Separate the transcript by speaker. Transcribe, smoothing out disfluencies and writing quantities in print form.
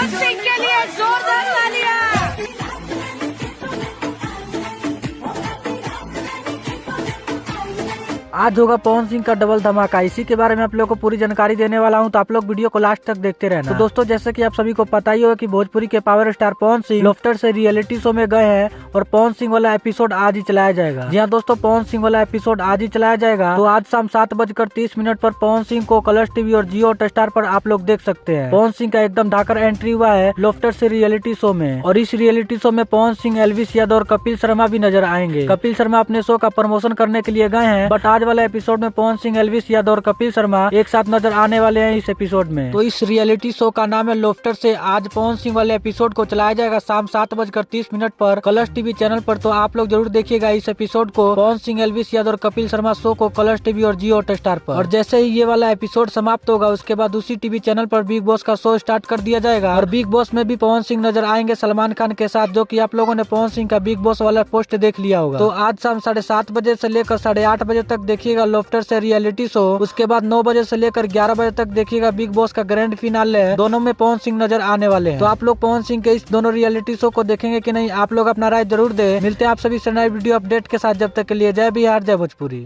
Speaker 1: पवन सिंह के लिए जोरदार तालियां।
Speaker 2: आज होगा पवन सिंह का डबल धमाका, इसी के बारे में आप लोगों को पूरी जानकारी देने वाला हूं, तो आप लोग वीडियो को लास्ट तक देखते रहना। तो दोस्तों, जैसे कि आप सभी को पता ही होगा कि भोजपुरी के पावर स्टार पवन सिंह लोफ्टर से रियलिटी शो में गए हैं और पवन सिंह वाला एपिसोड आज ही चलाया जाएगा। जी हाँ दोस्तों, पवन सिंह वाला एपिसोड आज ही चलाया जाएगा। तो आज शाम 7:30 पर पवन सिंह को कलर्स टीवी और जियो हॉटस्टार पर आप लोग देख सकते हैं। पवन सिंह का एकदम धाकर एंट्री हुआ है लोफ्टर से रियलिटी शो में, और इस रियलिटी शो में पवन सिंह, एल्विस यादव और कपिल शर्मा भी नजर आएंगे। कपिल शर्मा अपने शो का प्रमोशन करने के लिए गए हैं, बट आज वाले एपिसोड में पवन सिंह, एल्विस यादव और कपिल शर्मा एक साथ नजर आने वाले हैं इस एपिसोड में। तो इस रियलिटी शो का नाम है लोफ्टर से। आज पवन सिंह वाले एपिसोड को चलाया जाएगा शाम 7:30 पर कलर्स टीवी चैनल पर। तो आप लोग जरूर देखिएगा इस एपिसोड को, पवन सिंह, एल्विस यादव और कपिल शर्मा शो को कलर्स टीवी और जियो हॉटस्टार पर। और जैसे ही ये वाला एपिसोड समाप्त होगा, उसके बाद उसी टीवी चैनल पर बिग बॉस का शो स्टार्ट कर दिया जाएगा। और बिग बॉस में भी पवन सिंह नजर आएंगे सलमान खान के साथ, जो की आप लोगों ने पवन सिंह का बिग बॉस वाला पोस्ट देख लिया होगा। तो आज शाम 7:30 बजे से लेकर 8:30 बजे तक देखिएगा लोफ्टर से रियलिटी शो। उसके बाद 9 बजे से लेकर 11 बजे तक देखिएगा बिग बॉस का ग्रैंड फिनाले। दोनों में पवन सिंह नजर आने वाले हैं। तो आप लोग पवन सिंह के इस दोनों रियलिटी शो को देखेंगे कि नहीं, आप लोग अपना राय जरूर दे। मिलते हैं आप सभी से नए वीडियो अपडेट के साथ, जब तक के लिए जय बिहार, जय भोजपुरी।